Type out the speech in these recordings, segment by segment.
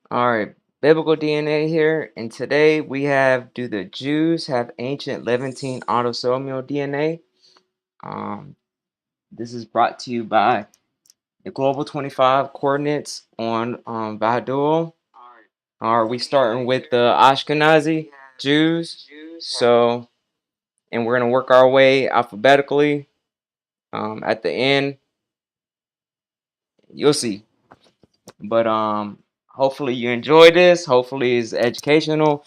All right, biblical DNA here, and today we have: do the Jews have ancient Levantine autosomal DNA? This is brought to you by the Global25 Coordinates on Vahaduo. Are we starting with the Ashkenazi Jews? So, and we're gonna work our way alphabetically. At the end, you'll see. But hopefully you enjoy this. Hopefully it's educational.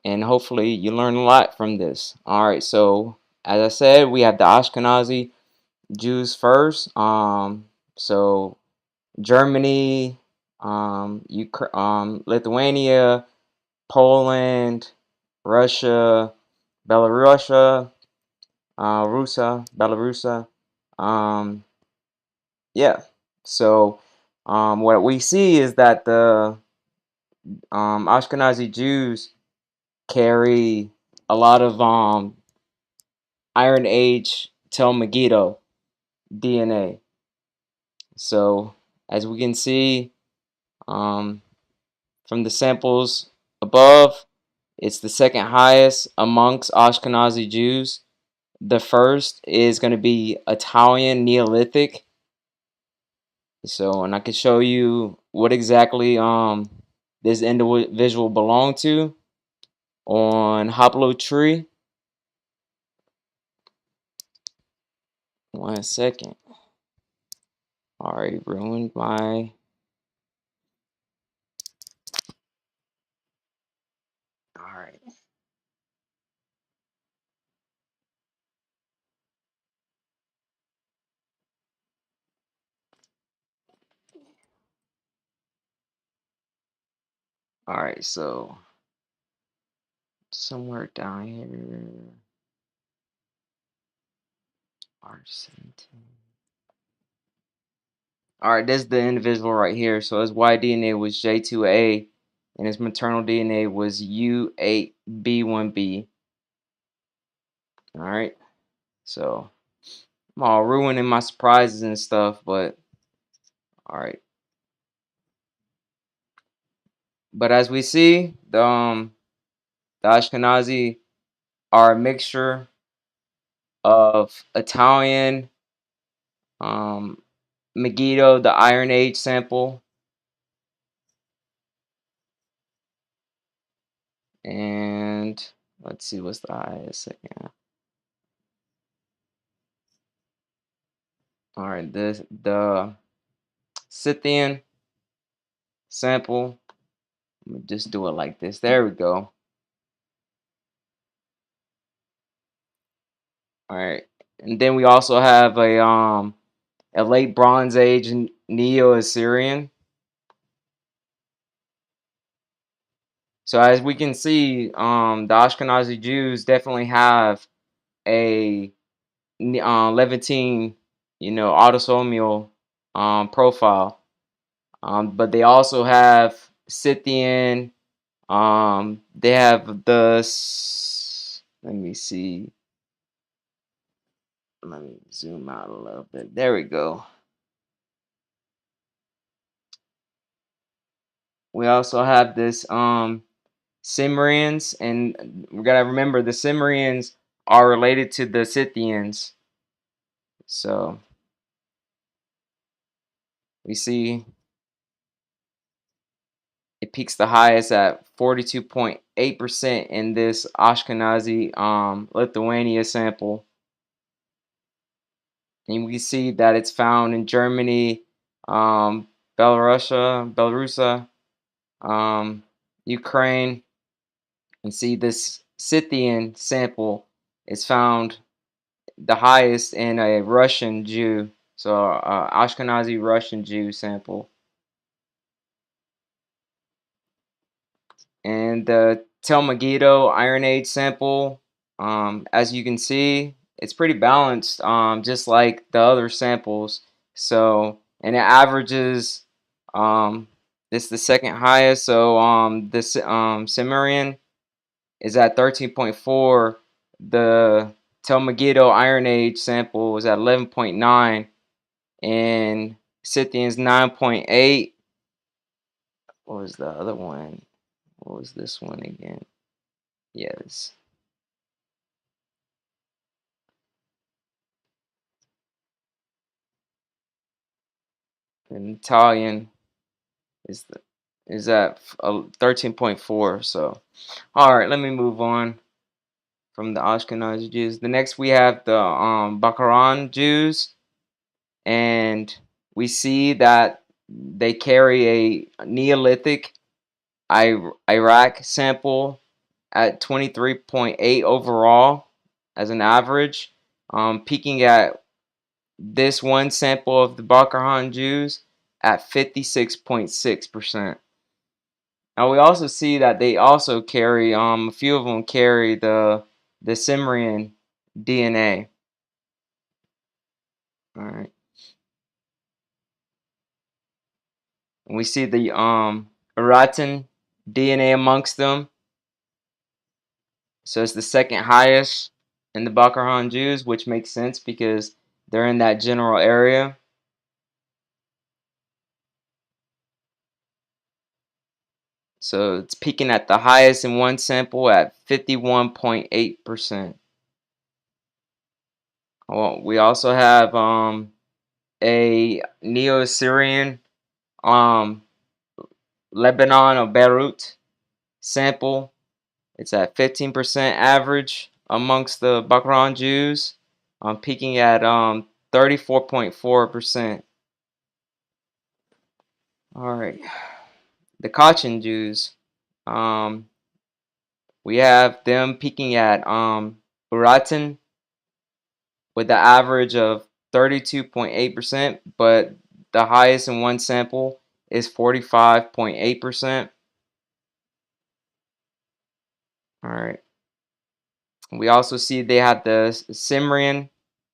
And hopefully you learn a lot from this. All right, so as I said, we have the Ashkenazi Jews first. So Germany, Lithuania, Poland, Russia, Belarusia, Belarusia. Um, yeah. So what we see is that the Ashkenazi Jews carry a lot of Iron Age Tel Megiddo DNA. So as we can see um, from the samples above, it's the second highest amongst Ashkenazi Jews. The first is going to be Italian Neolithic. So, and I can show you what exactly this individual belonged to on Haplotree. 1 second. Already ruined my. Alright. Alright, so somewhere down here. R17. Alright, this is the individual right here. So his Y DNA was J2A and his maternal DNA was U8B1B. Alright, so I'm all ruining my surprises and stuff, but alright. But as we see, the Ashkenazi are a mixture of Italian, um, Megiddo, the Iron Age sample, and let's see what's the highest second. All right, the Scythian sample. Let me just do it like this. There we go. All right, and then we also have a late Bronze Age Neo-Assyrian. So as we can see, the Ashkenazi Jews definitely have a Levantine, autosomal profile. But they also have Scythian. They have let me see. Let me zoom out a little bit. There we go. We also have this Samaritans, and we gotta remember the Samaritans are related to the Scythians. So we see it peaks the highest at 42.8% in this Ashkenazi Lithuania sample. And we see that it's found in Germany, Belarusia, Ukraine. And see this Scythian sample is found the highest in a Russian Jew. So Ashkenazi Russian Jew sample. And the Tel Megiddo Iron Age sample, as you can see, it's pretty balanced, just like the other samples. So, and it averages, it's the second highest. So, this Sumerian is at 13.4. The Tel Megiddo Iron Age sample was at 11.9, and Scythian's 9.8. what was the other one? What was this one again? Yes. In Italian is at 13.4. So, all right, let me move on from the Ashkenazi Jews. The next we have the Baccaran Jews, and we see that they carry a Neolithic Iraq sample at 23.8 overall as an average, peaking at this one sample of the Baccaran Jews at 56.6%. Now we also see that they also carry a few of them carry the Sumerian DNA. All right, and we see the Eurasia DNA amongst them. So it's the second highest in the Baccaran Jews, which makes sense because they're in that general area. So it's peaking at the highest in one sample at 51.8%. Well, we also have a Neo-Assyrian um, Lebanon or Beirut sample. It's at 15% average amongst the Baccaran Jews, peaking at 34.4%. All right, the Kachin Jews. Um, we have them peaking at Urartu with the average of 32.8%, but the highest in one sample is 45.8%. All right. We also see they have the Sumerian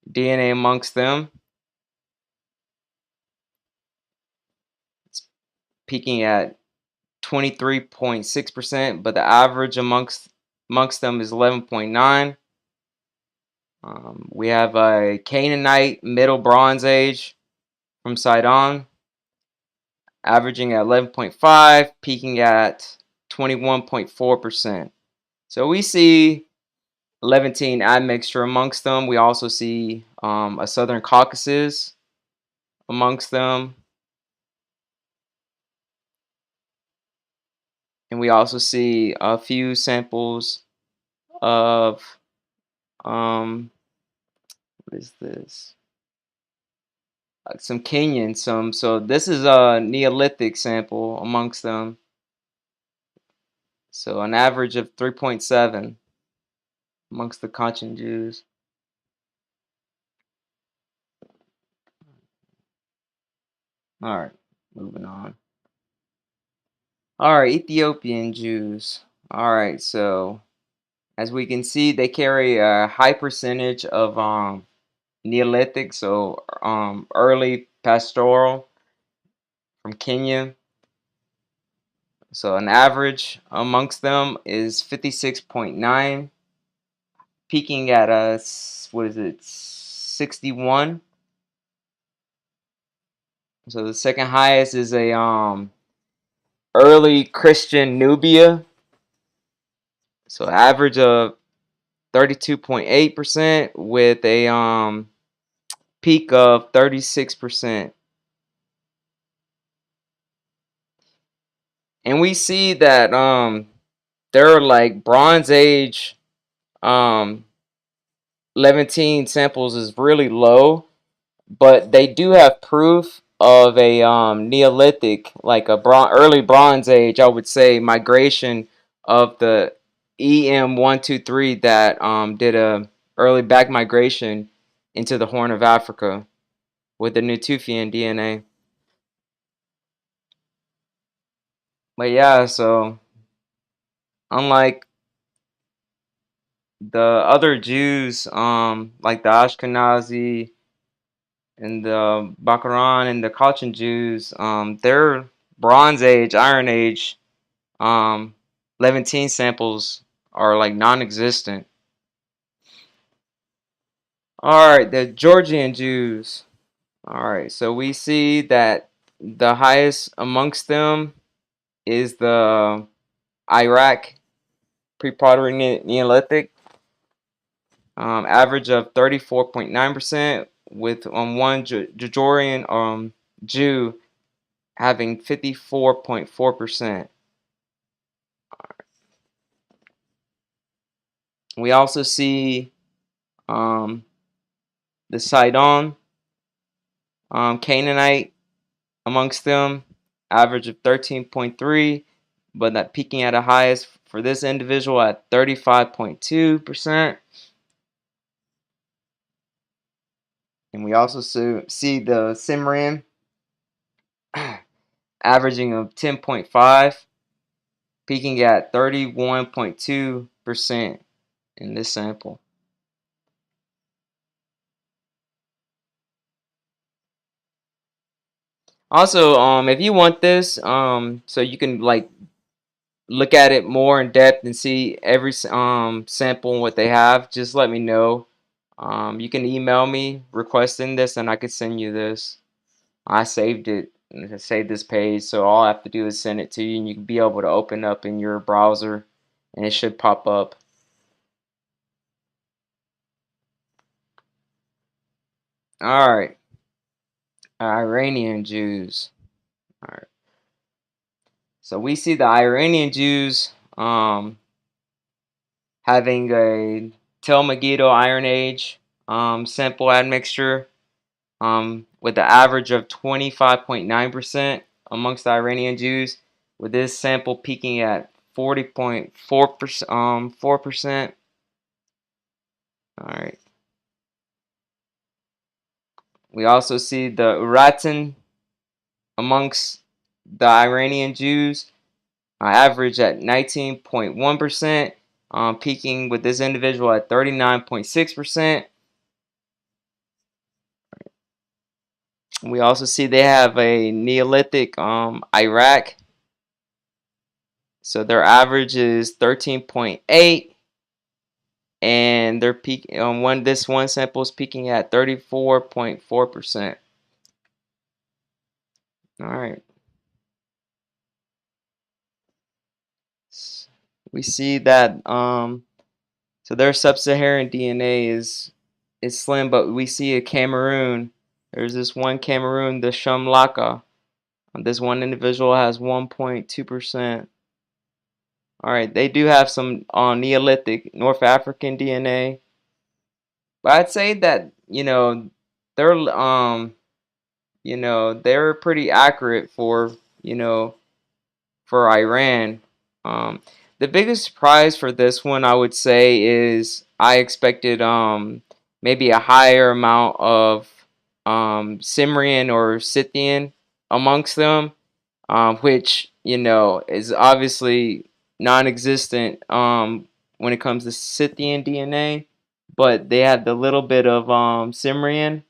DNA amongst them. It's peaking at 23.6%, but the average amongst them is 11.9. We have a Canaanite Middle Bronze Age from Sidon, averaging at 11.5, peaking at 21.4%. So we see Levantine admixture amongst them. We also see a Southern Caucasus amongst them. And we also see a few samples of, what is this? Some Kenyan, so this is a Neolithic sample amongst them. So an average of 3.7 amongst the Kachin Jews. All right, moving on. All right, Ethiopian Jews. All right, so as we can see, they carry a high percentage of Neolithic, so early pastoral from Kenya. So an average amongst them is 56.9, peaking at what is it, 61. So the second highest is a early Christian Nubia. So average of 32.8% with a peak of 36%. And we see that there are like Bronze Age Levantine samples is really low, but they do have proof of a Neolithic, like a early Bronze Age, I would say, migration of the EM123 that did a early back migration into the Horn of Africa with the Natufian DNA. But yeah, so unlike the other Jews, like the Ashkenazi and the Baccaran and the Kachin Jews, their Bronze Age, Iron Age, um, Levantine samples are like non-existent. All right, the Georgian Jews. All right, so we see that the highest amongst them is the Iraq pre-Proto Neolithic, average of 34.9%, with one Georgian Jew having 54.4%. We also see the Sidon Canaanite amongst them, average of 13.3, but that peaking at a highest for this individual at 35.2%. And we also see the Samaritans averaging of 10.5, peaking at 31.2% in this sample. Also, if you want this, so you can like look at it more in depth and see every sample and what they have, just let me know. You can email me requesting this, and I could send you this. I saved it. I saved this page, so all I have to do is send it to you, and you can be able to open up in your browser, and it should pop up. All right, Iranian Jews. All right, so we see the Iranian Jews having a Tel Megiddo Iron Age sample admixture with an average of 25.9% amongst the Iranian Jews, with this sample peaking at 40.4%. 4%. All right. We also see the Uratan amongst the Iranian Jews, average at 19.1%, peaking with this individual at 39.6%. We also see they have a Neolithic Iraq. So their average is 13.8, and their peak on this one sample is peaking at 34.4%. All right. We see that so their sub-Saharan DNA is slim, but we see a Cameroon. There's this one Cameroon, the Shumlaka. This one individual has 1.2%. All right, they do have some Neolithic North African DNA, but I'd say that they're they're pretty accurate for for Iran. Um, the biggest surprise for this one, I would say, is I expected maybe a higher amount of Cimmerian or Scythian amongst them, which is obviously non-existent when it comes to Scythian DNA, but they had the little bit of Cimmerian.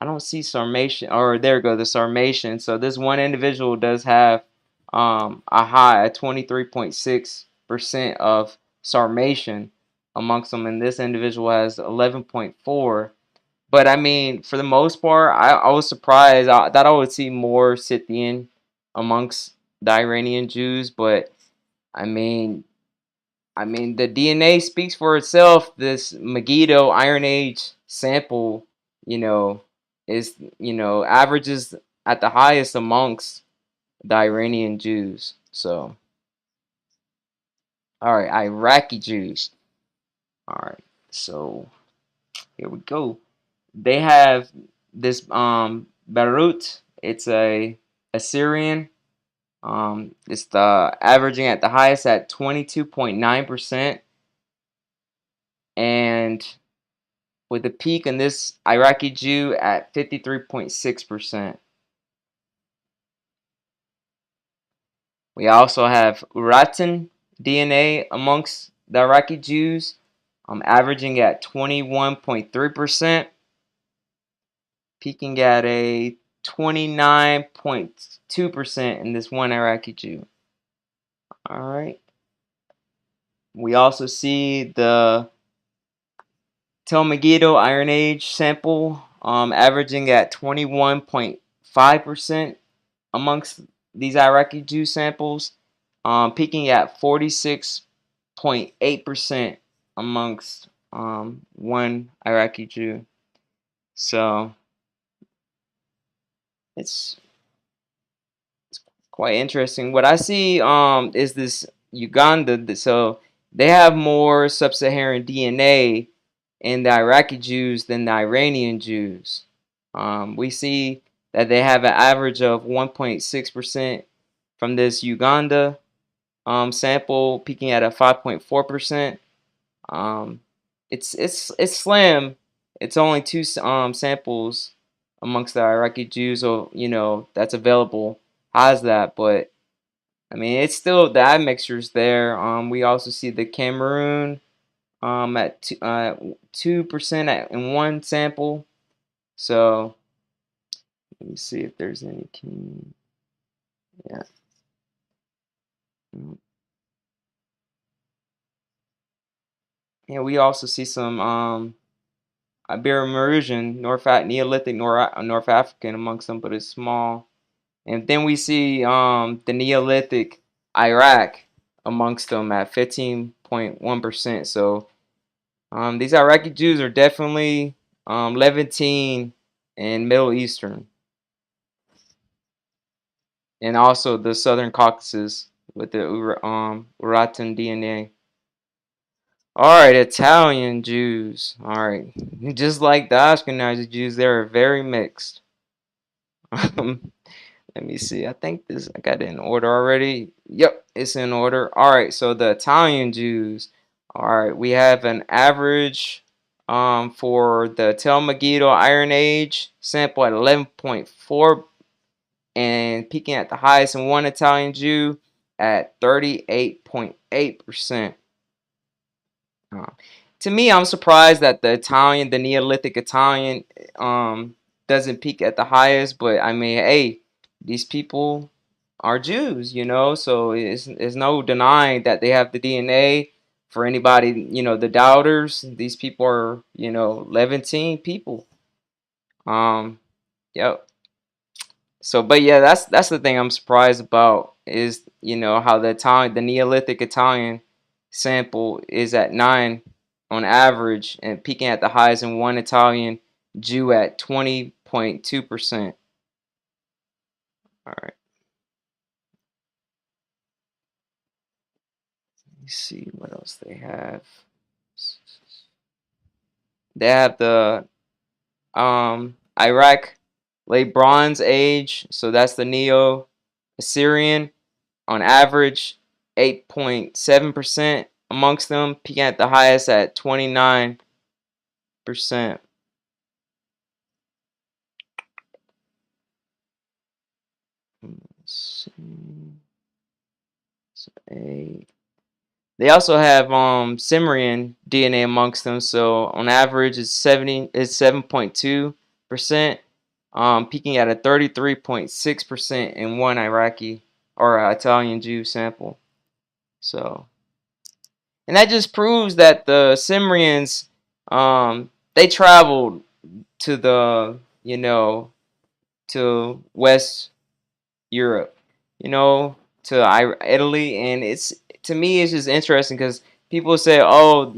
I don't see Sarmatian, or there we go, the Sarmatian. So this one individual does have a high at 23.6% of Sarmatian amongst them, and this individual has 11.4. But I mean, for the most part, I was surprised that I would see more Scythian amongst the Iranian Jews. But I mean, the DNA speaks for itself. This Megiddo Iron Age sample, you know, is averages at the highest amongst the Iranian Jews. So, all right, Iraqi Jews. All right, so here we go. They have this Beirut. It's a Assyrian. It's the averaging at the highest at 22.9%, and with a peak in this Iraqi Jew at 53.6%. We also have Uratan DNA amongst the Iraqi Jews, averaging at 21.3%, peaking at a 29.2% in this one Iraqi Jew. All right. We also see the Tel Megiddo Iron Age sample averaging at 21.5% amongst these Iraqi Jew samples, peaking at 46.8% amongst one Iraqi Jew. So it's quite interesting. What I see is this Uganda. So they have more sub-Saharan DNA in the Iraqi Jews than the Iranian Jews. We see that they have an average of 1.6% from this Uganda sample, peaking at a 5.4%. Um, it's slim. It's only two samples amongst the Iraqi Jews, so that's available has that, but I mean it's still the admixture's there. We also see the Cameroon at 2% in one sample. So let me see if there's any yeah. Yeah, we also see some Ibero-Mauritian, Neolithic North African amongst them, but it's small. And then we see the Neolithic Iraq amongst them at 15.1%. So these Iraqi Jews are definitely Levantine and Middle Eastern, and also the Southern Caucasus with the Urartian DNA. All right, Italian Jews. All right, just like the Ashkenazi Jews, they're very mixed. Let me see. I think I got it in order already. Yep, it's in order. All right, so the Italian Jews. All right, we have an average for the Tel Megiddo Iron Age sample at 11.4 and peaking at the highest in one Italian Jew at 38.8%. To me, I'm surprised that the Neolithic Italian, doesn't peak at the highest. But I mean, hey, these people are Jews, so it's no denying that they have the DNA. For anybody, the doubters, these people are, Levantine people. Yep. So, but yeah, that's the thing I'm surprised about is how the Neolithic Italian sample is at 9 on average and peaking at the highest in one Italian Jew at 20.2%. All right, let me see what else they have. They have the Iraq late Bronze Age, so that's the Neo-Assyrian. On average, 8.7% amongst them, peaking at the highest at 29%. Let's see. So they also have Sumerian DNA amongst them, so on average it's 7.2%, peaking at a 33.6% in one Iraqi or Italian Jew sample. So, and that just proves that the Sumerians, they traveled to to West Europe, to Italy, and to me it's just interesting because people say, oh,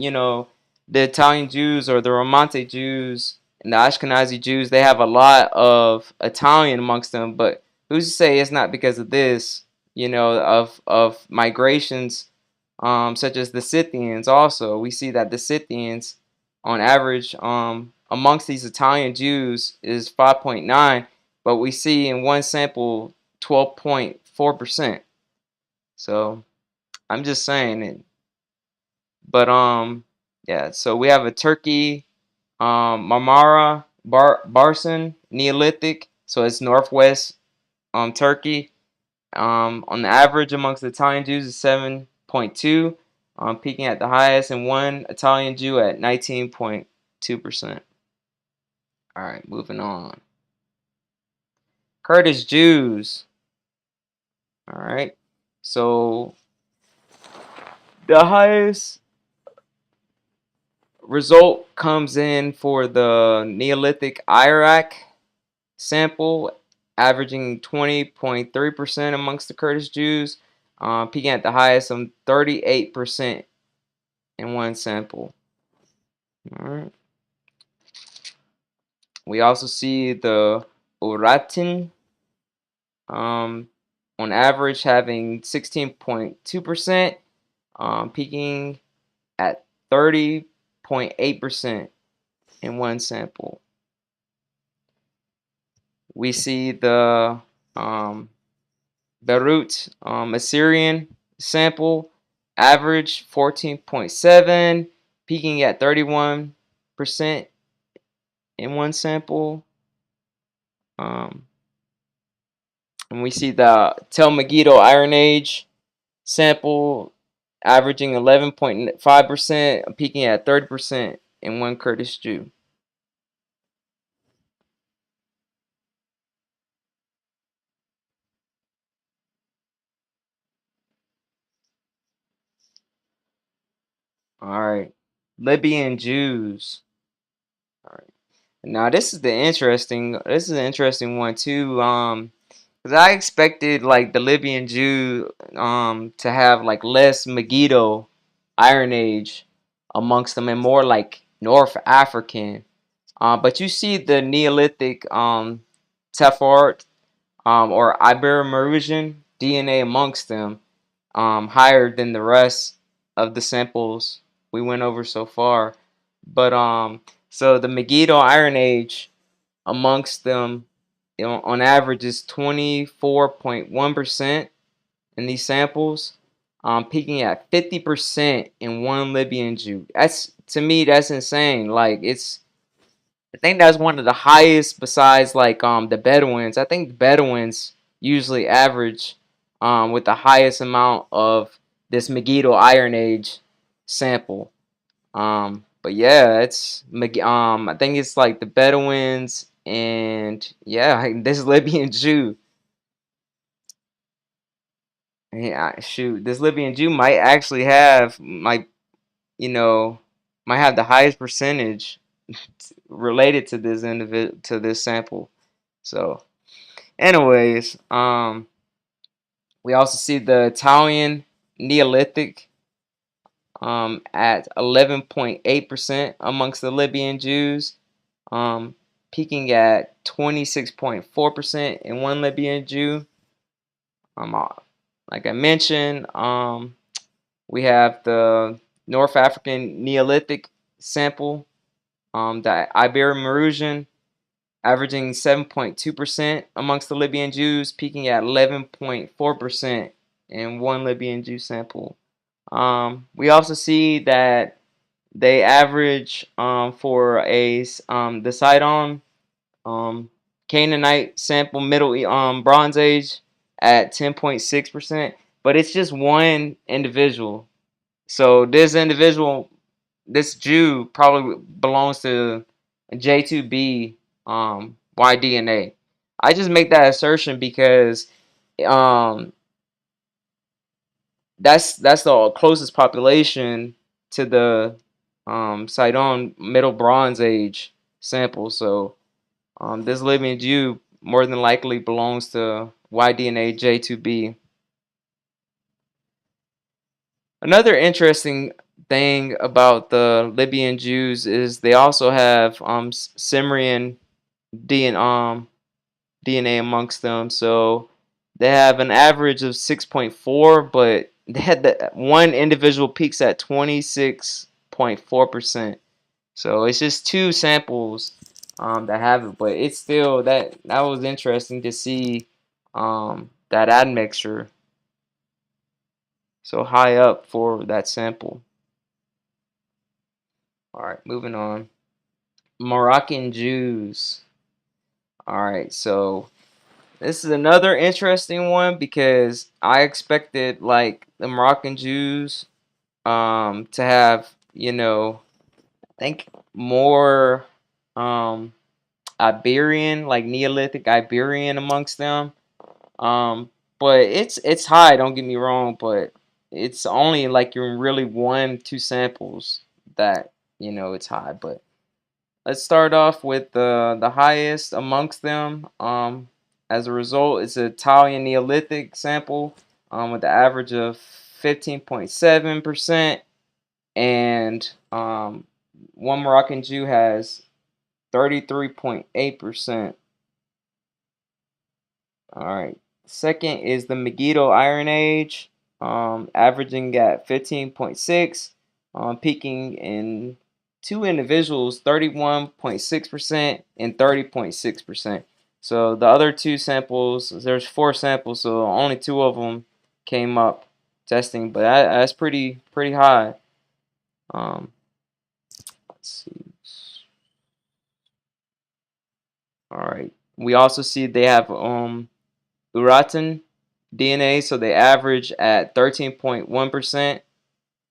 the Italian Jews or the Romance Jews and the Ashkenazi Jews, they have a lot of Italian amongst them, but who's to say it's not because of this, of migrations, such as the Scythians. Also, we see that the Scythians, on average, amongst these Italian Jews is 5.9, but we see in one sample 12.4%. So I'm just saying it. But yeah, so we have a Turkey, Marmara, Barson, Neolithic, so it's northwest Turkey. On the average amongst the Italian Jews is 7.2, peaking at the highest in one Italian Jew at 19.2%. All right, moving on. Kurdish Jews. All right, so the highest result comes in for the Neolithic Iraq sample averaging 20.3% amongst the Kurdish Jews, peaking at the highest of 38% in one sample. All right. We also see the Uratin, on average having 16.2%, peaking at 30.8% in one sample. We see the Beirut Assyrian sample average 14.7, peaking at 31% in one sample. And we see the Tel Megiddo Iron Age sample averaging 11.5%, peaking at 30% in one Kurdish Jew. All right, Libyan Jews. All right, now this is an interesting one too. Because I expected like the Libyan Jew to have like less Megiddo Iron Age amongst them and more like North African. But you see the Neolithic Tefart or Ibero-Mauritian DNA amongst them higher than the rest of the samples we went over so far. But so the Megiddo Iron Age amongst them, on average is 24.1% in these samples, peaking at 50% in one Libyan Jew. That's, to me, that's insane. Like, I think that's one of the highest besides like the Bedouins. I think the Bedouins usually average with the highest amount of this Megiddo Iron Age sample. But yeah, I think it's like the Bedouins and yeah, this Libyan Jew. Yeah, shoot, this Libyan Jew might actually have might have the highest percentage related to this to this sample. So, anyways, we also see the Italian Neolithic at 11.8% amongst the Libyan Jews, um, peaking at 26.4% in one Libyan Jew. Like I mentioned, we have the North African Neolithic sample, the Ibero-Mauritian, averaging 7.2% amongst the Libyan Jews, peaking at 11.4% in one Libyan Jew sample. We also see that they average for the Sidon Canaanite sample Middle Bronze Age at 10.6%, but it's just one individual. So this Jew probably belongs to J2B Y-DNA. I just make that assertion because um, that's the closest population to the Sidon Middle Bronze Age sample. So this Libyan Jew more than likely belongs to Y-DNA J2B. Another interesting thing about the Libyan Jews is they also have Cimmerian DNA amongst them. So they have an average of 6.4, but they had that one individual peaks at 26.4%. So it's just two samples that have it, but it's still that was interesting to see that admixture so high up for that sample. All right, moving on. Moroccan Jews. All right, so this is another interesting one because I expected like the Moroccan Jews to have, I think more Iberian, like Neolithic Iberian amongst them. But it's high, don't get me wrong, but it's only like you're really one, two samples that, it's high. But let's start off with the highest amongst them. as a result, it's an Italian Neolithic sample with an average of 15.7%, and one Moroccan Jew has 33.8%. All right. Second is the Megiddo Iron Age, averaging at 15.6, peaking in two individuals, 31.6% and 30.6%. So the other two samples, there's four samples, so only two of them came up testing, but that's pretty high. Let's see. All right. We also see they have Uratan DNA, so they average at 13.1%,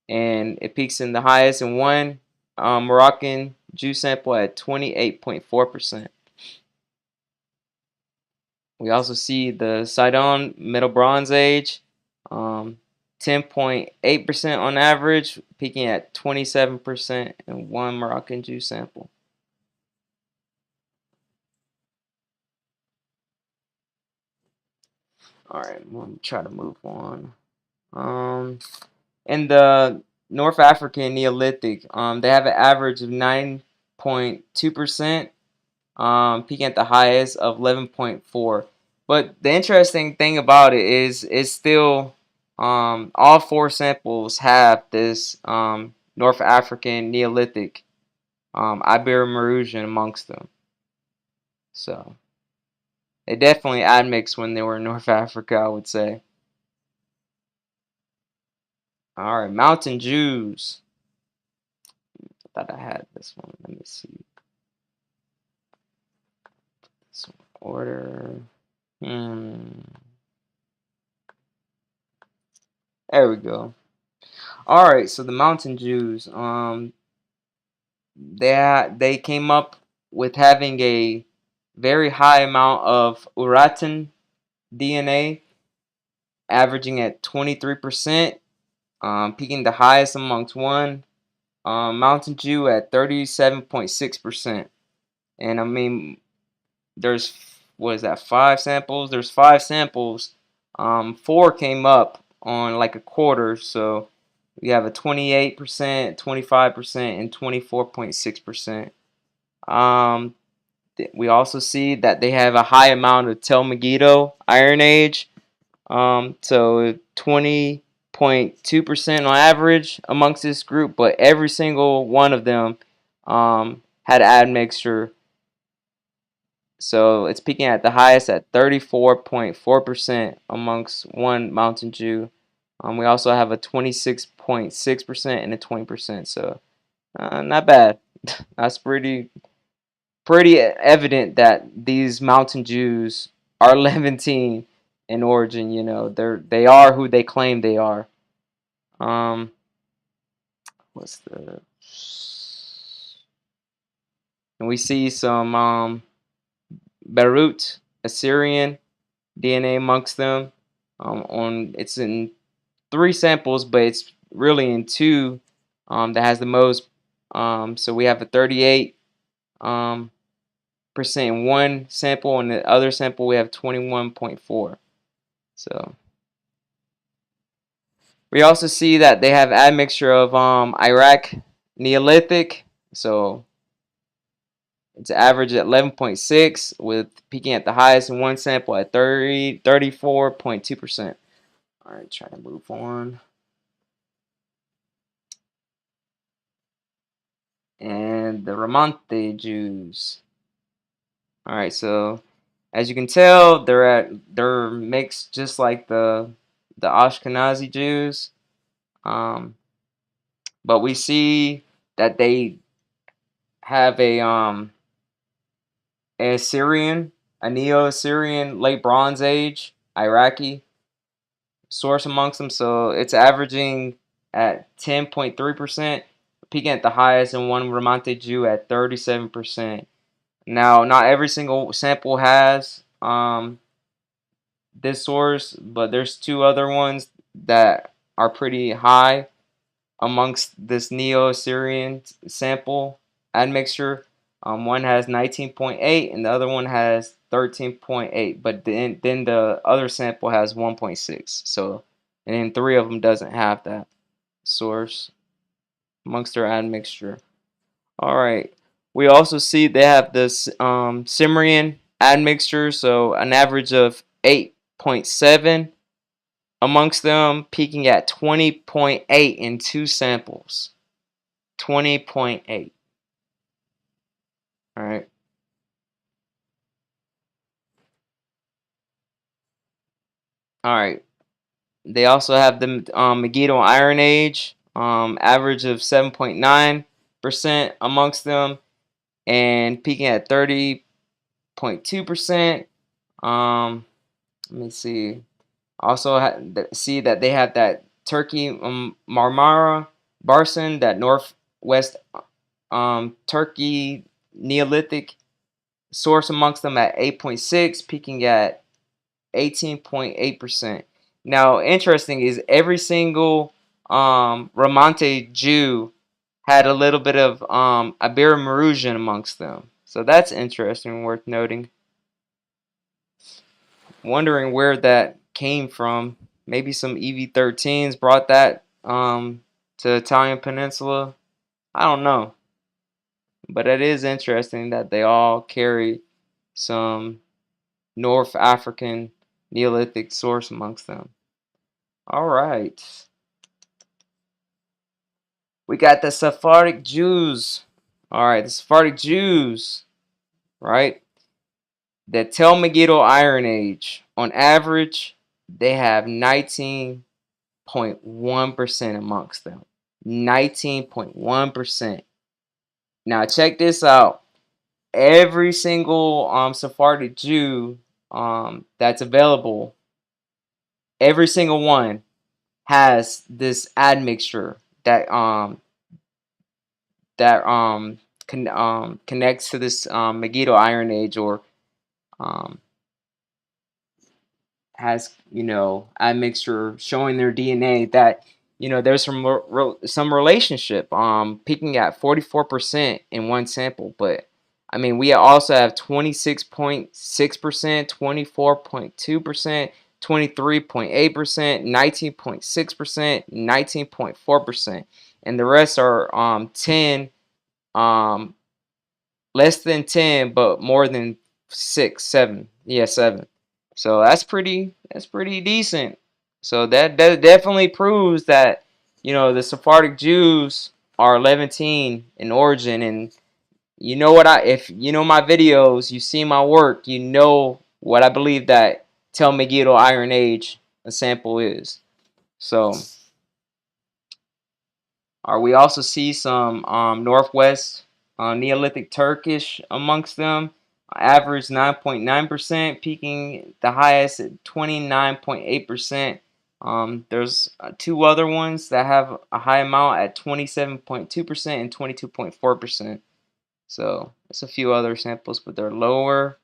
and it peaks in the highest in one Moroccan Jew sample at 28.4%. We also see the Sidon Middle Bronze Age, 10.8% on average, peaking at 27% in one Moroccan Jew sample. All right, I'm gonna try to move on. In the North African Neolithic, they have an average of 9.2%, peaking at the highest of 11.4. But the interesting thing about it is it's still all four samples have this North African Neolithic Ibero-Mauritian amongst them. So they definitely admixed when they were in North Africa, I would say. All right, Mountain Jews. I thought I had this one. Let me see. This order. There we go. All right, so the Mountain Jews, they came up with having a very high amount of Uratan DNA, averaging at 23%, peaking the highest amongst one Mountain Jew at 37.6%. And I mean, there's, what is that, five samples? There's five samples. Four came up on like a quarter, so we have a 28%, 25%, and 24.6%. We also see that they have a high amount of Tel Megiddo Iron Age, so 20.2% on average amongst this group, but every single one of them had admixture. So it's peaking at the highest at 34.4% amongst one Mountain Jew. We also have a 26.6% and a 20%. So not bad. That's pretty evident that these Mountain Jews are Levantine in origin. You know, they are who they claim they are. What's the? And we see some Beirut Assyrian DNA amongst them. It's in three samples, but it's really in two that has the most. So we have a 38% in one sample, and the other sample we have 21.4. So we also see that they have admixture of Iraq Neolithic. So it's average at 11.6, with peaking at the highest in one sample at 34.2%. All right, try to move on. And the Ramante Jews. All right, so as you can tell, they're mixed just like the Ashkenazi Jews, but we see that they have a Assyrian, a Neo-Assyrian late Bronze Age Iraqi source amongst them, so it's averaging at 10.3%, peaking at the highest in one Ramante Jew at 37%. Now, not every single sample has this source, but there's two other ones that are pretty high amongst this Neo-Assyrian sample admixture. One has 19.8 and the other one has 13.8, but then the other sample has 1.6. So, and then 3 of them doesn't have that source amongst their admixture. All right. We also see they have this Sumerian admixture, so an average of 8.7 amongst them, peaking at 20.8 in 2 samples. 20.8. All right. All right. They also have the Megiddo Iron Age, average of 7.9% amongst them, and peaking at 30.2%. Let me see. Also see that they have that Turkey Marmara Barson, that northwest Turkey Neolithic source amongst them at 8.6, peaking at 18.8%. Now, interesting is every single Romante Jew had a little bit of Ibero-Marusian amongst them. So that's interesting, worth noting. Wondering where that came from. Maybe some EV13s brought that to the Italian Peninsula. I don't know. But it is interesting that they all carry some North African Neolithic source amongst them. All right. We got the Sephardic Jews. All right, the Sephardic Jews, right? The Tel Megiddo Iron Age. On average, they have 19.1% amongst them. 19.1%. Now check this out. Every single Sephardic Jew that's available, every single one has this admixture that connects to this Megiddo Iron Age, or has, admixture showing their DNA that, there's some relationship, peaking at 44% in one sample. But I mean, we also have 26.6%, 24.2%, 23.8%, 19.6%, 19.4%, and the rest are 10, less than 10, but more than 6, 7. Yeah, 7. So that's pretty decent. So that definitely proves that, the Sephardic Jews are Levantine in origin. And you know what, if you know my videos, you see my work, you know what I believe that Tel Megiddo Iron Age a sample is. So we also see some northwest Neolithic Turkish amongst them. Average 9.9%, peaking the highest at 29.8%. There's 2 other ones that have a high amount at 27.2% and 22.4%. So it's a few other samples, but they're lower.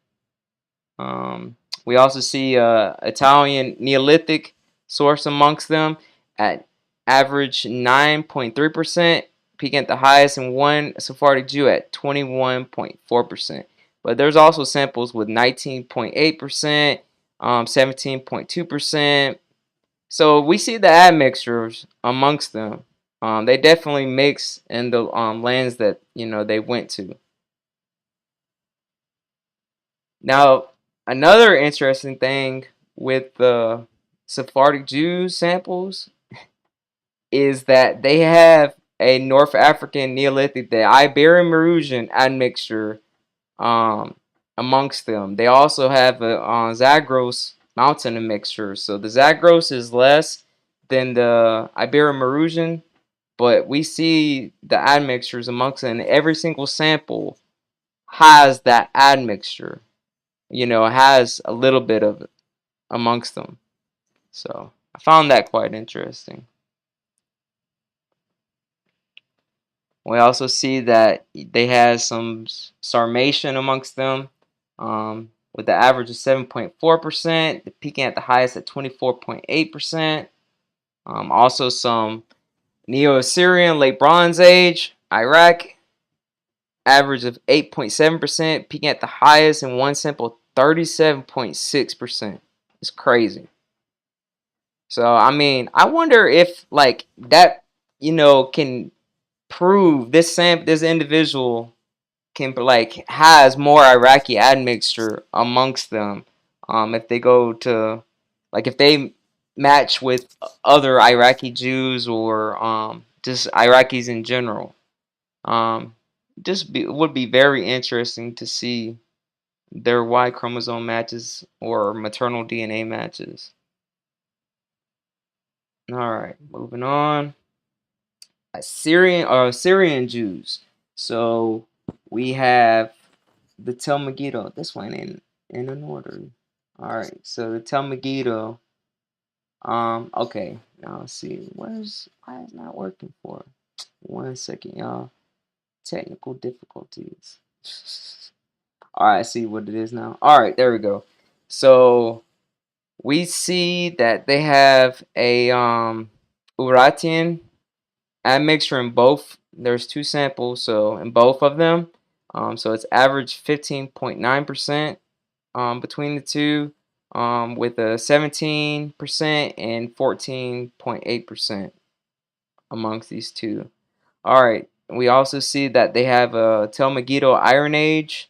We also see Italian Neolithic source amongst them at average 9.3%, peaking at the highest, and one Sephardic Jew at 21.4%. But there's also samples with 19.8%, 17.2%. So we see the admixtures amongst them. They definitely mix in the lands that they went to. Now, another interesting thing with the Sephardic Jews samples is that they have a North African Neolithic, the Ibero-Marusian admixture amongst them. They also have a Zagros mountain admixture. So the Zagros is less than the Ibero-Marusian, but we see the admixtures amongst them. And every single sample has that admixture. Has a little bit of it amongst them. So I found that quite interesting. We also see that they have some Sarmatian amongst them, with the average of 7.4%, peaking at the highest at 24.8%. Also some Neo-Assyrian, late Bronze Age, Iraq average of 8.7%, peaking at the highest in one sample, 37.6%. It's crazy. So I mean, I wonder if like that, can prove this individual can like has more Iraqi admixture amongst them. If they go to like if they match with other Iraqi Jews or just Iraqis in general. Um, would be very interesting to see their Y chromosome matches or maternal DNA matches. All right, moving on. Syrian Jews. So we have the Tel Megiddo. This one in an order. All right, so the Tel Megiddo. Okay. Now let's see. Why is it not working for? 1 second, y'all. Technical difficulties. All right, I see what it is now. All right, there we go. So we see that they have a Urartian admixture in both. There's two samples, so in both of them. So it's average 15.9% between the two, with a 17% and 14.8% amongst these two. All right. We also see that they have a Tel Megiddo Iron Age,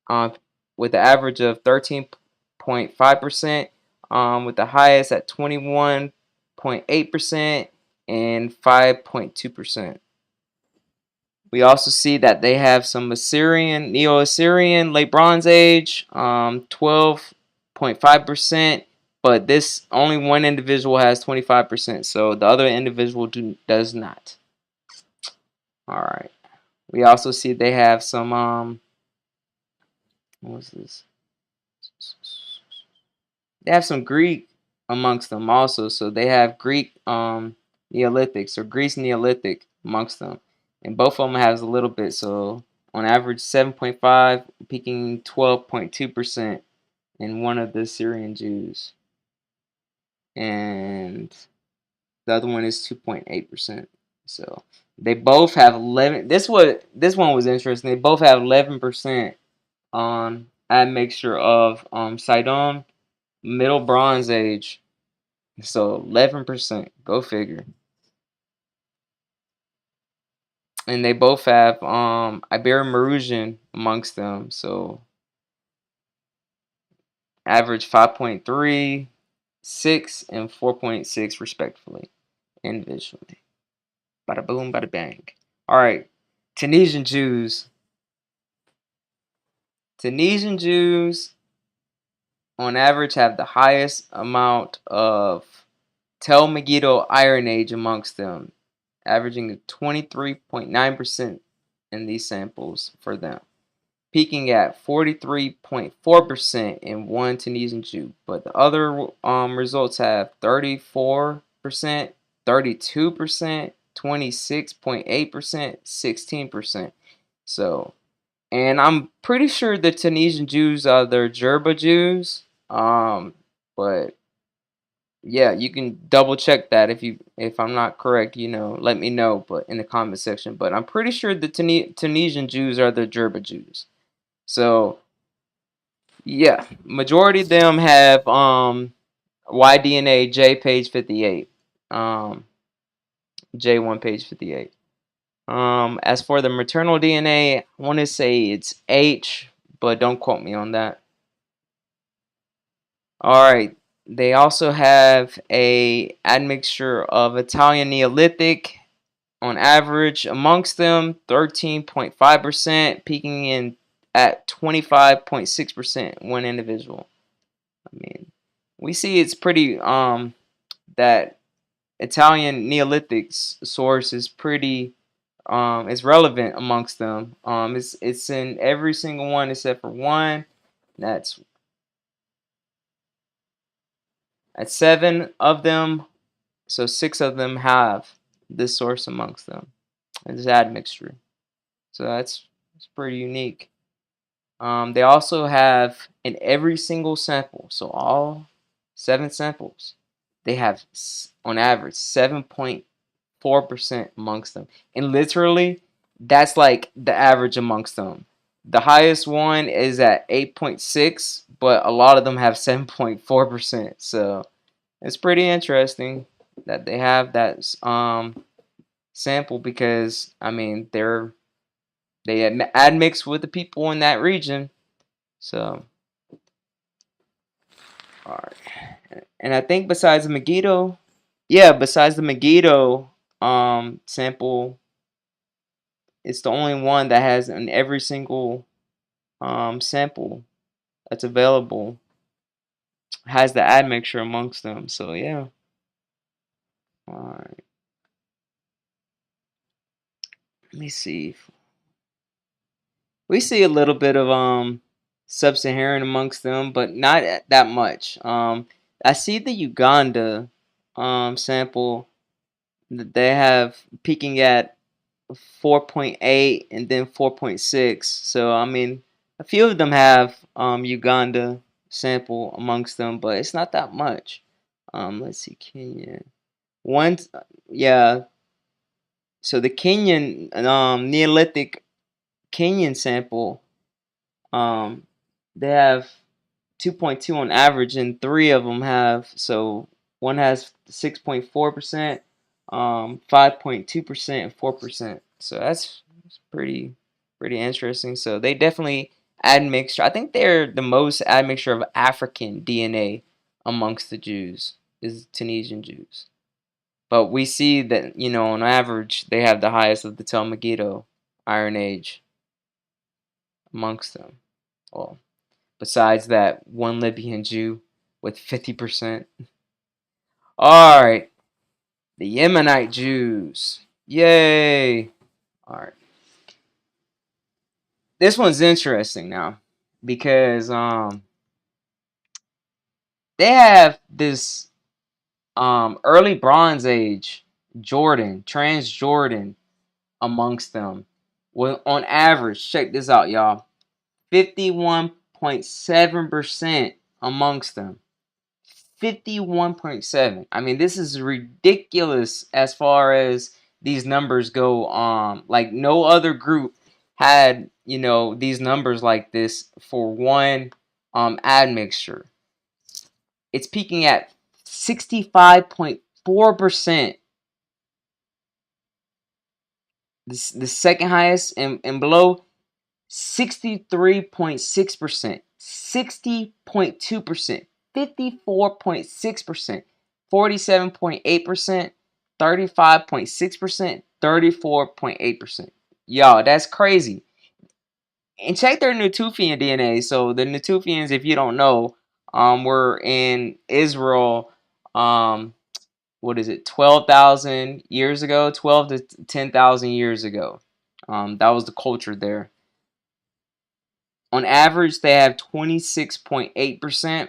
um, with an average of 13.5%, with the highest at 21.8% and 5.2%. We also see that they have some Assyrian, Neo-Assyrian, Late Bronze Age, 12.5%, but this only one individual has 25%, so the other individual does not. All right. We also see they have some what was this? They have some Greek amongst them also. So they have Greek Neolithics or Greece Neolithic amongst them. And both of them has a little bit. So on average 7.5, peaking 12.2% in one of the Syrian Jews. And the other one is 2.8%. So they both have 11. This one was interesting. They both have 11% on admixture of Sidon, Middle Bronze Age. So 11%. Go figure. And they both have Ibero-Mauritian amongst them. So average 5.3, 6, and 4.6 respectively, individually. Bada boom, bada bang. All right. Tunisian Jews. Tunisian Jews on average have the highest amount of Tel Megiddo Iron Age amongst them, averaging 23.9% in these samples for them, peaking at 43.4% in one Tunisian Jew. But the other results have 34%, 32%, 26.8%, 16%. So, and I'm pretty sure the Tunisian Jews are the Jerba Jews. But yeah, you can double check that if I'm not correct, let me know, but in the comment section. But I'm pretty sure the Tunisian Jews are the Jerba Jews. So yeah, majority of them have YDNA J page 58, J1 page 58. As for the maternal DNA, I want to say it's H, but don't quote me on that. All right. They also have a admixture of Italian Neolithic on average amongst them, 13.5%, peaking in at 25.6% one individual. I mean, we see it's pretty that Italian Neolithic source is pretty is relevant amongst them. It's in every single one except for one. That's at 7 of them. So 6 of them have this source amongst them. It's admixture. So that's pretty unique. They also have in every single sample, so all 7 samples, they have on average 7.4% amongst them. And literally, that's like the average amongst them. The highest one is at 8.6, but a lot of them have 7.4%. So it's pretty interesting that they have that sample, because I mean they admix with the people in that region. So all right, and I think besides the Megiddo, yeah, besides the Megiddo sample, it's the only one that has in every single sample that's available has the admixture amongst them. So yeah. All right. Let me see. We see a little bit of sub-Saharan amongst them, but not that much. I see the Uganda sample that they have peaking at 4.8 and then 4.6. So I mean, a few of them have Uganda sample amongst them, but it's not that much. Let's see, Kenya. One, yeah. So the Kenyan Neolithic Kenyan sample, um, they have 2.2 on average, and three of them have. So one has 6.4%, 5.2%, and 4%. So that's pretty interesting. So they definitely admixture. I think they're the most admixture of African DNA amongst the Jews is Tunisian Jews. But we see that, on average, they have the highest of the Tel Megiddo Iron Age amongst them. Well, besides that one Libyan Jew with 50%. All right, the Yemenite Jews. Yay! All right, this one's interesting now because they have this early Bronze Age Jordan, Transjordan amongst them. Well, on average, check this out, y'all. 51.7% amongst them. 51.7. I mean, this is ridiculous as far as these numbers go. Like no other group had, these numbers like this for one admixture. It's peaking at 65.4%. The second highest, and below 63.6%, 60.2%, 54.6%, 47.8%, 35.6%, 34.8%. Y'all, that's crazy. And check their Natufian DNA. So the Natufians, if you don't know, were in Israel, what is it, 12,000 years ago, 12 to 10,000 years ago. That was the culture there. On average, they have 26.8%,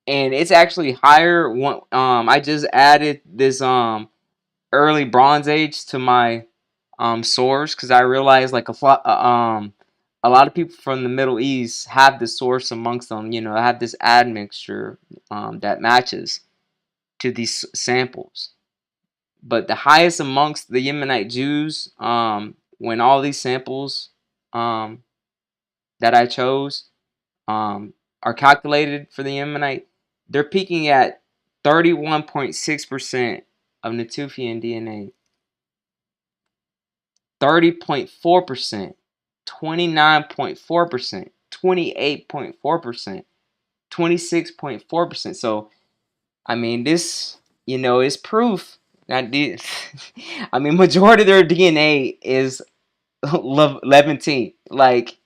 and it's actually higher. I just added this early Bronze Age to my source because I realized like a lot of people from the Middle East have this source amongst them. Have this admixture that matches to these samples. But the highest amongst the Yemenite Jews, when all these samples that I chose are calculated for the Yemenite, they're peaking at 31.6% of Natufian DNA, 30.4%, 29.4%, 28.4%, 26.4%. So, I mean, this, is proof that I mean, majority of their DNA is Levantine. Like,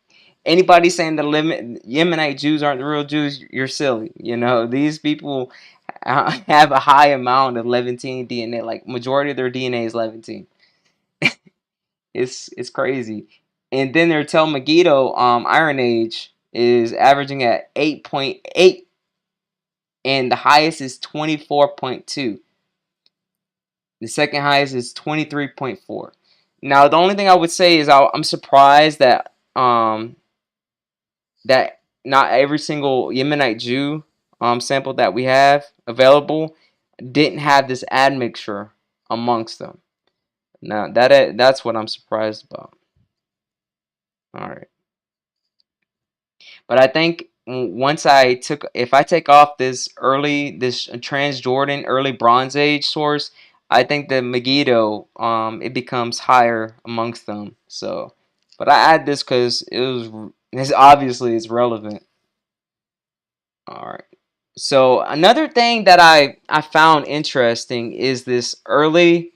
anybody saying the Yemenite Jews aren't the real Jews, you're silly. These people have a high amount of Levantine DNA. Like majority of their DNA is Levantine. It's crazy. And then their Tel Megiddo Iron Age is averaging at 8.8, and the highest is 24.2. The second highest is 23.4. Now, the only thing I would say is I'm surprised that that not every single Yemenite Jew sample that we have available didn't have this admixture amongst them. Now that's what I'm surprised about. All right. But I think once if I take off this Transjordan early Bronze Age source, I think the Megiddo it becomes higher amongst them. So, but I add this because it's obviously it's relevant. All right. So another thing that I found interesting is this early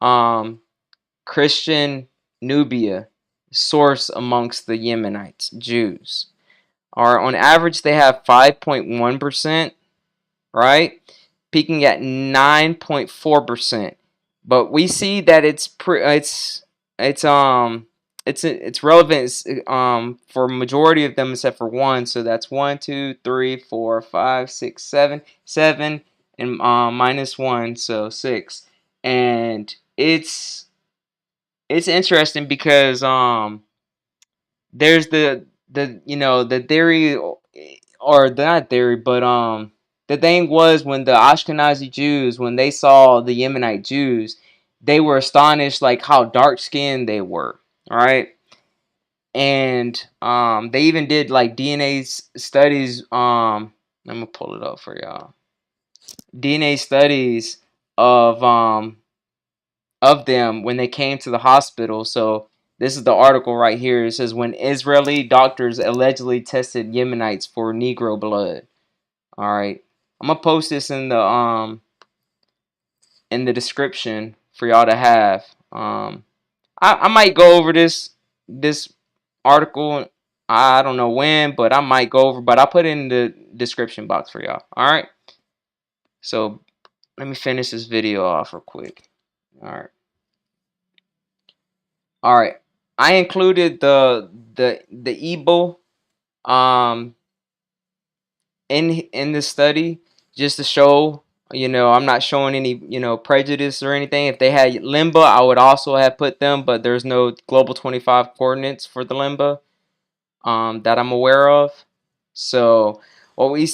um Christian Nubia source amongst the Yemenites, Jews. Are on average they have 5.1%, right? Peaking at 9.4%. But we see that it's relevant for majority of them except for one. So that's 1, 2, 3, 4, 5, 6, 7, 7, and minus 1, so 6. And it's interesting because there's the theory, or not theory, but the thing was, when the Ashkenazi Jews, when they saw the Yemenite Jews, they were astonished like how dark skinned they were, right? And they even did like DNA studies. I'm gonna pull it up for y'all. DNA studies of them when they came to the hospital. So this is the article right here. It says when Israeli doctors allegedly tested Yemenites for Negro blood. All right, I'm gonna post this in the description for y'all to have. I might go over this article. I don't know when, but I might go over. But I'll put it in the description box for y'all. All right. So let me finish this video off real quick. All right. All right. I included the Igbo um in the study just to show, I'm not showing any, prejudice or anything. If they had Limba, I would also have put them, but there's no Global 25 coordinates for the Limba that I'm aware of. So what we